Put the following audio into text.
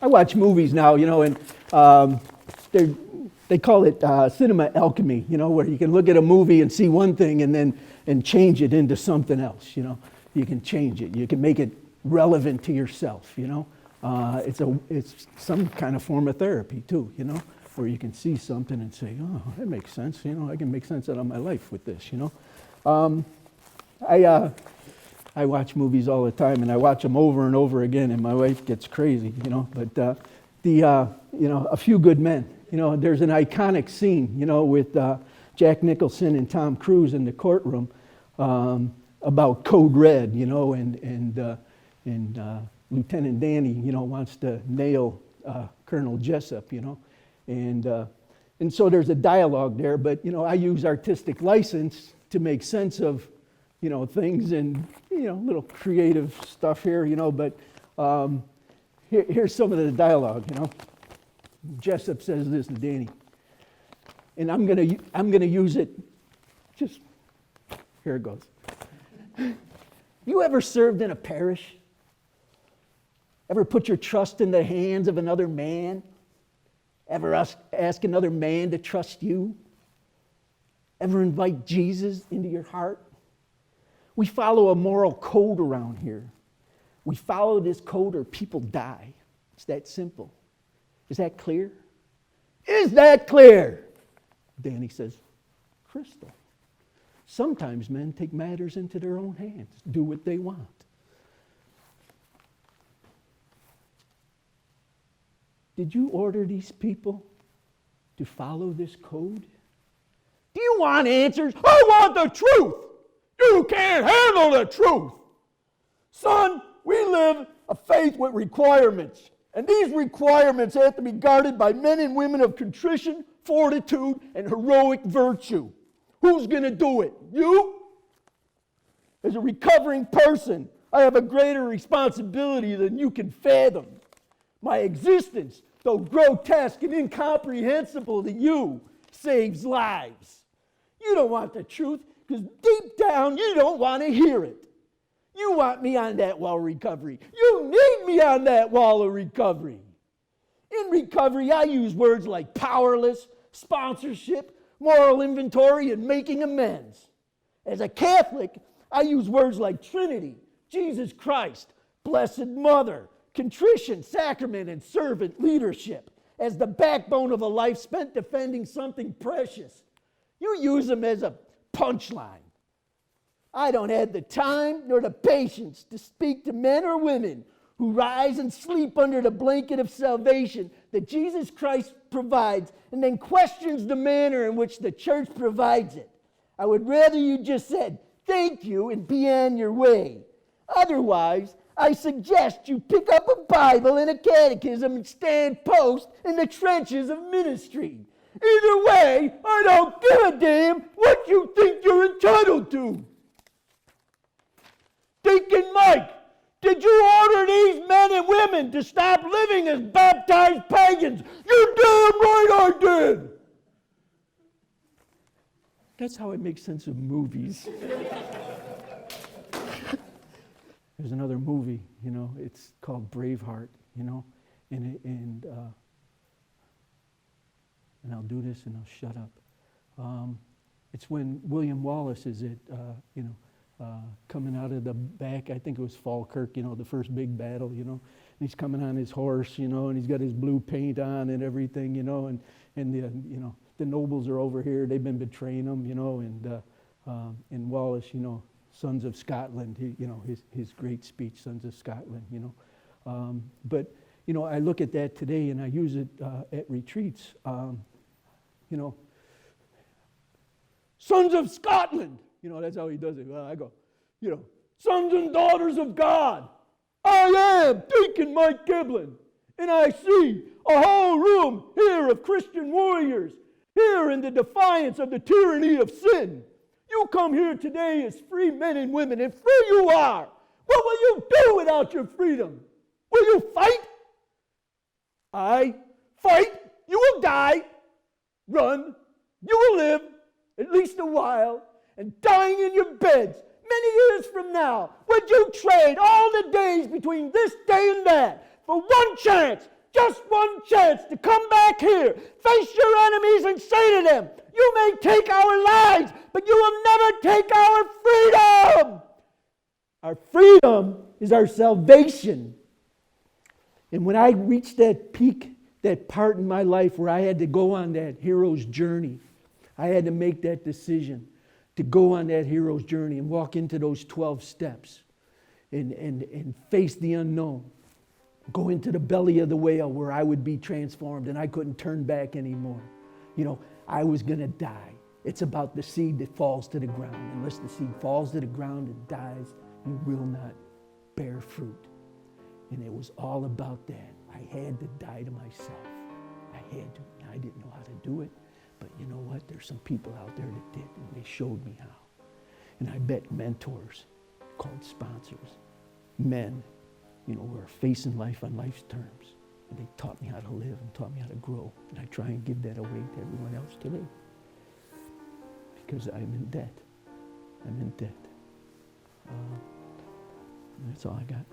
I watch movies now, and they call it cinema alchemy, where you can look at a movie and see one thing and change it into something else, You can change it. You can make it relevant to yourself, It's some kind of form of therapy too, where you can see something and say, oh, that makes sense, I can make sense out of my life with this, I watch movies all the time, and I watch them over and over again, and my wife gets crazy, But A Few Good Men, there's an iconic scene, with Jack Nicholson and Tom Cruise in the courtroom about Code Red, and Lieutenant Danny, wants to nail Colonel Jessup, and so there's a dialogue there, but I use artistic license to make sense of things and little creative stuff here, but here's some of the dialogue. Jessup says this to Danny, and I'm gonna use it. Just here it goes. You ever served in a parish? Ever put your trust in the hands of another man? Ever ask another man to trust you? Ever invite Jesus into your heart? We follow a moral code around here. We follow this code or people die. It's that simple. Is that clear? Is that clear? Danny says, crystal. Sometimes men take matters into their own hands, do what they want. Did you order these people to follow this code? Do you want answers? I want the truth! You can't handle the truth! Son, we live a faith with requirements. And these requirements have to be guarded by men and women of contrition, fortitude, and heroic virtue. Who's going to do it? You? As a recovering person, I have a greater responsibility than you can fathom. My existence, though grotesque and incomprehensible to you, saves lives. You don't want the truth because deep down you don't want to hear it. You want me on that wall of recovery. You need me on that wall of recovery. In recovery, I use words like powerless, sponsorship, moral inventory, and making amends. As a Catholic, I use words like Trinity, Jesus Christ, Blessed Mother, contrition, sacrament, and servant leadership as the backbone of a life spent defending something precious. You use them as a punchline. I don't have the time nor the patience to speak to men or women who rise and sleep under the blanket of salvation that Jesus Christ provides and then questions the manner in which the church provides it. I would rather you just said, thank you, and be on your way. Otherwise, I suggest you pick up a Bible and a catechism and stand post in the trenches of ministry. Either way, I don't give a damn what you think you're entitled to. Deacon Mike, did you order these men and women to stop living as baptized pagans? You're damn right I did. That's how I make sense of movies. There's another movie, it's called Braveheart, and I'll do this and I'll shut up. It's when William Wallace is coming out of the back, I think it was Falkirk, the first big battle, and he's coming on his horse, and he's got his blue paint on and everything, and the nobles are over here, they've been betraying him, and Wallace, Sons of Scotland, his great speech, Sons of Scotland, but I look at that today and I use it at retreats, Sons of Scotland, that's how he does it. Well, I go, sons and daughters of God, I am Deacon MikeGiblin, and I see a whole room here of Christian warriors, here in the defiance of the tyranny of sin. You come here today as free men and women, and free you are. What will you do without your freedom? Will you fight? Aye, fight. You will die. Run. You will live, at least a while, and dying in your beds many years from now, would you trade all the days between this day and that for one chance just one chance to come back here, face your enemies and say to them, you may take our lives, but you will never take our freedom. Our freedom is our salvation. And when I reached that peak, that part in my life where I had to go on that hero's journey, I had to make that decision to go on that hero's journey and walk into those 12 steps and face the unknown. Go into the belly of the whale where I would be transformed and I couldn't turn back anymore. You know, I was going to die. It's about the seed that falls to the ground. Unless the seed falls to the ground and dies, you will not bear fruit. And it was all about that. I had to die to myself. I had to. And I didn't know how to do it. But you know what? There's some people out there that did, and they showed me how. And I bet mentors called sponsors, men, you know, who are facing life on life's terms. And they taught me how to live and taught me how to grow. And I try and give that away to everyone else today. Because I'm in debt. I'm in debt. That's all I got.